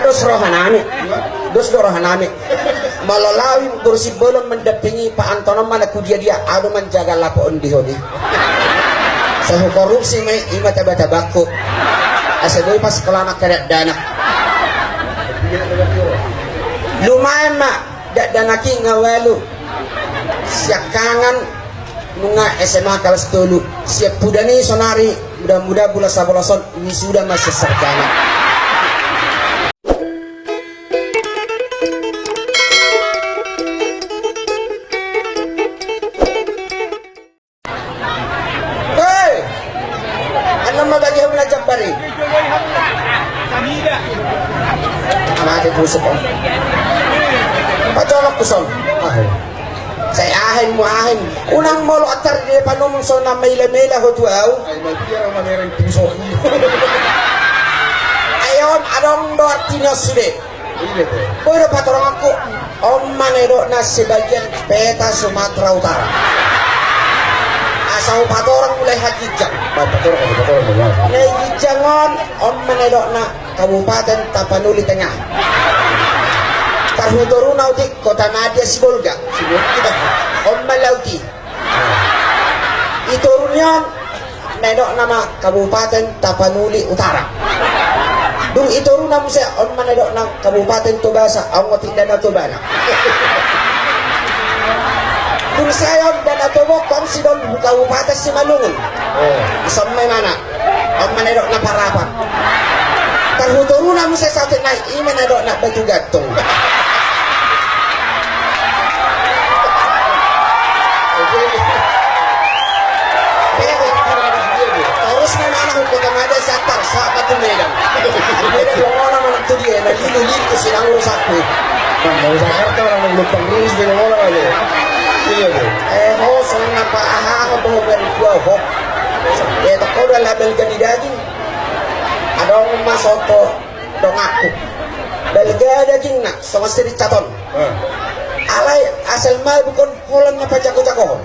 dos rohanami malalawi bersih belum mendampingi Pak Antono mana dia adu menjaga lapo undi hodi saya korupsi mai ima tabatabaku asadoi pas kelana keret dana lumayan mak dak danaki ngawalu siap kangen nunga SMA kelas 10 siap pudani sonari mudah-mudah bulan sabolason ini sudah masih sarjana. Hei, ano mabagi mo na jambari? Mati pusok ko. Patolok kusong. Saya ahin mo ahin. Unang molo atar di panumong so na mela-mela ho tuaw. Ay, nagpira manirang puso. Ayon, adong do atinos sude. Pero patorong ako, manero na sebagian peta Sumatera Utara. Asal patorong mulai hajijang. Patorong. Nahijangon, manero na Kabupaten Tapanuli Tengah. Tarhutoro nauti Kota Nadia Sibolga. Kita Malauti. Iturunyan menok nama Kabupaten Tapanuli Utara. Dung iturun namu saya menok na Kabupaten Tobasa. Ang tidak na Tobana. Dung saya dan atobok kong sidon Kabupaten Simalungun. Isang may mana. Ang menok na Parapan. Tarhutoro namu saya sa atin na imenok na Batu Gatong. Terus memang aku kota ada satar saat itu medan. Medan orang mana tu dia, nak lidu itu sedang rusak tu. Kalau Jakarta orang lupa rilis di orang ada. Iya tu. Soalnya apa aku bawa berdua hok. Tak kau dah label jadi daging. Ada orang masuk tu dong aku. Belga daging nak, sama sedikit caton. Alai asal mal bukan Holland apa jago-jago.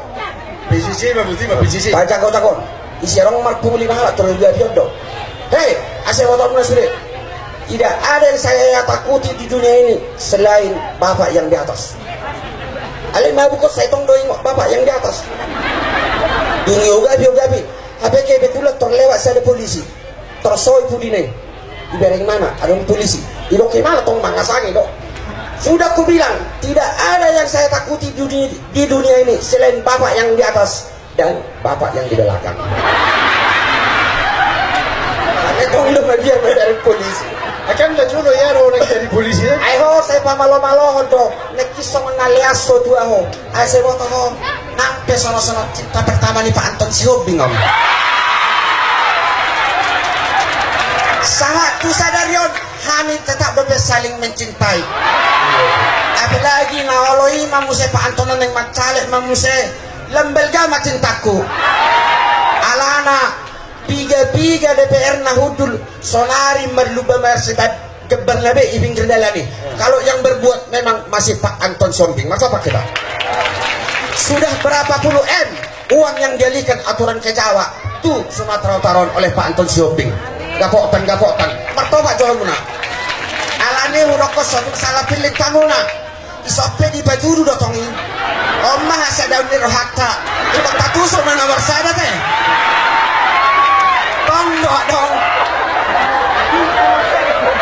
PCC PCC. Jago-jago. Isi orang marpuli malah terus dia jodoh. Hei, asal waktu nasri. Tidak ada yang saya takuti di dunia ini selain Bapak yang di atas. Alai mau bukan saya tong doing Bapak yang di atas. Dunia ugabi. HPK betul terlewat saya polisi. Tersoi pudine. Ibarat mana? Ada polisi. Idok kemana tong mangasangi dok. Sudah ku bilang, tidak ada yang saya takuti di dunia ini selain Bapak yang di atas dan Bapak yang di belakang. Karena itu belum bagian dari polisi. Akan tak cuma ya orang dari polisi. Ayo saya pamalo-malo hondo, nekisong naliaso tu aho. Ayo saya boto ho, nampe sono-sono cinta pertama ni Pak Anton Sihob bingung. Sangat tu sadarion, kami tetap saling mencintai. Apalagi ngawaloi mamuse Pak Anton yang macalek mamuse lembel gama cintaku. Alana piga DPR nahudul sonari merluba mersetat gebar nabe ibing kendalani. Kalau yang berbuat memang masih Pak Anton Sombing, masa apa kita? Sudah berapa puluh M uang yang dialihkan aturan ke Jawa tuh Sumatera Utara oleh Pak Anton Sombing. Gapotan martoba jual muna. Alane urokos salah pilih kamu na. Isope di baju udah tongi. Omah asa daun di rohakta. Ibu tatu sama nomor sada teh. Tonggo dong.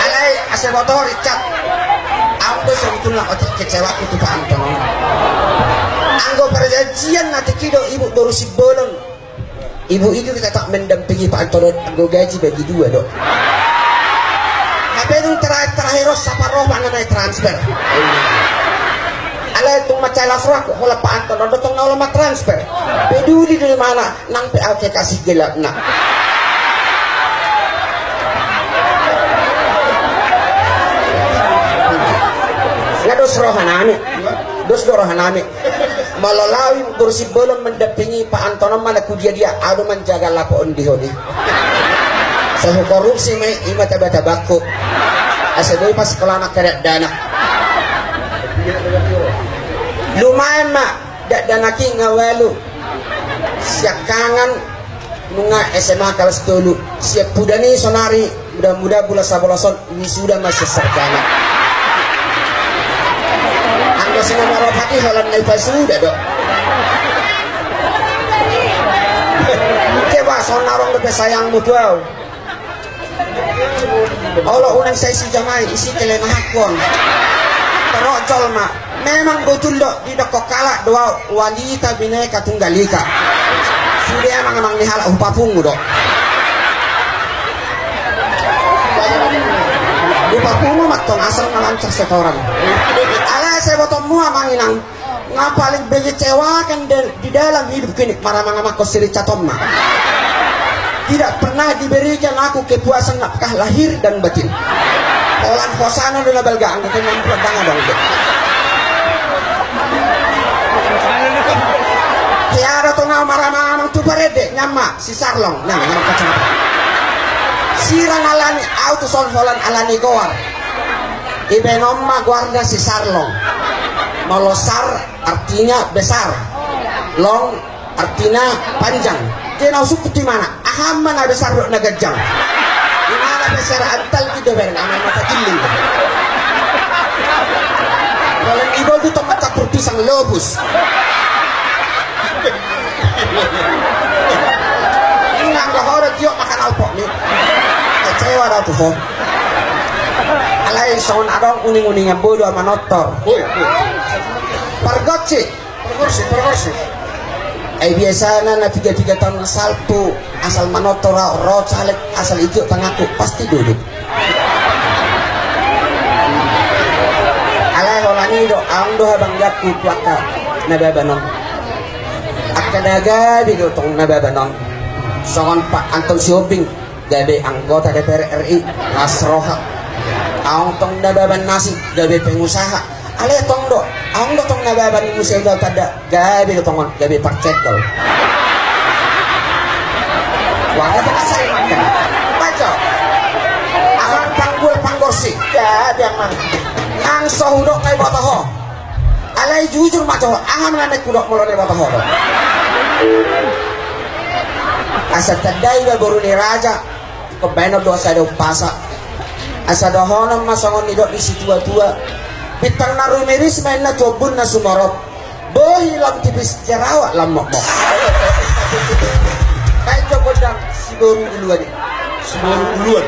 Alai asa motor Richard. Anggo sebetulnya otak kecewa itu Pak Anton. Anggo perjanjian nanti kido ibu baru si bolon. Ibu itu kita tak mendampingi Pak Anton. Anggo gaji bagi dua dok. Tapi itu terakhir saparoh mana naik transfer. Alay itong macala frak, wala Pak Anton, ada itong nawala matransfer. Peduli dari mana, nang PLK kasih gelap na. Nga dos rohanami. Malalawi bersih belum mendampingi Pak Anton, mana dia adu menjaga lapo undi hodi. Saya korupsi mai ima tabatabaku. Asadoi pas kelana keret dana. Lumayan mak dak danaki ngawalu siap kangen nunga SMA kelas 10 siap pudani sonari mudah-mudahan bulan sabolason wisuda masih sarjana. Angga sini marapati halan naipa sudah dok. Keba sonarong lepe sayangmu tuau. Allah unang saya si jamai isi kelemahakon. Terocol mak. Memang betul dok di dok kalak doa wanita bineka tunggal ika. Sudah emang nihal upapung dok. Upapung matong asal ngalancak setoran. Ala saya botol mua manginang. Ngapaling mengecewakan di dalam hidup kini para mangamak siri catomma. Tidak pernah diberikan aku kepuasan apakah lahir dan batin. Olan hosana dan belga anggo kenyang pedangan dong. Tiada to na marama tu parede nyama si sarlong nang nama kacamata. Sirang alani auto son holan alani goar. Ibenomma guarda si sarlong. Molosar artinya besar. Long artinya panjang. Kena usuk di mana? Aham mana besar dok nagajang. Di mana besar antal gitu bareng anak mata giling. Kalau ibu itu tempat campur pisang lobus. Nggak orang tiok makan alpok nih. Kecewa dah tuh. Alai son adong uning-uningnya bodoh sama notor. Pergocci. Biasa na 3 tahun salto asal manotora ro caleg asal ijo tangaku pasti duduk. Alai holani do ando habang yakku tuaka nababanon. Akadaga bigo tong nababanon. Songon Pak Anton Siobing gabe anggota DPR RI Nasroha. Aong tong nababan nasi gabe pengusaha. Ale tong do, ang do tong nababan ni museo daw tada, gabi do tongon, gabi parcet daw. Wala ba kasay makan? Baca. Ang panggul panggorsi, gabi ang man. Ang sahudok ngay bataho. Alay jujur maco, ang nanek kudok mulo ni bataho do. Asa taday ba buru ni raja, kebeno do sa do pasa. Asa do honam masongon ni do di situa-tua. Pitang na rumiris main na cobun na sumarot. Bohi lang tipis jarawat lang mokmok. Kahit cobun lang siguro uluan. Semua uluan.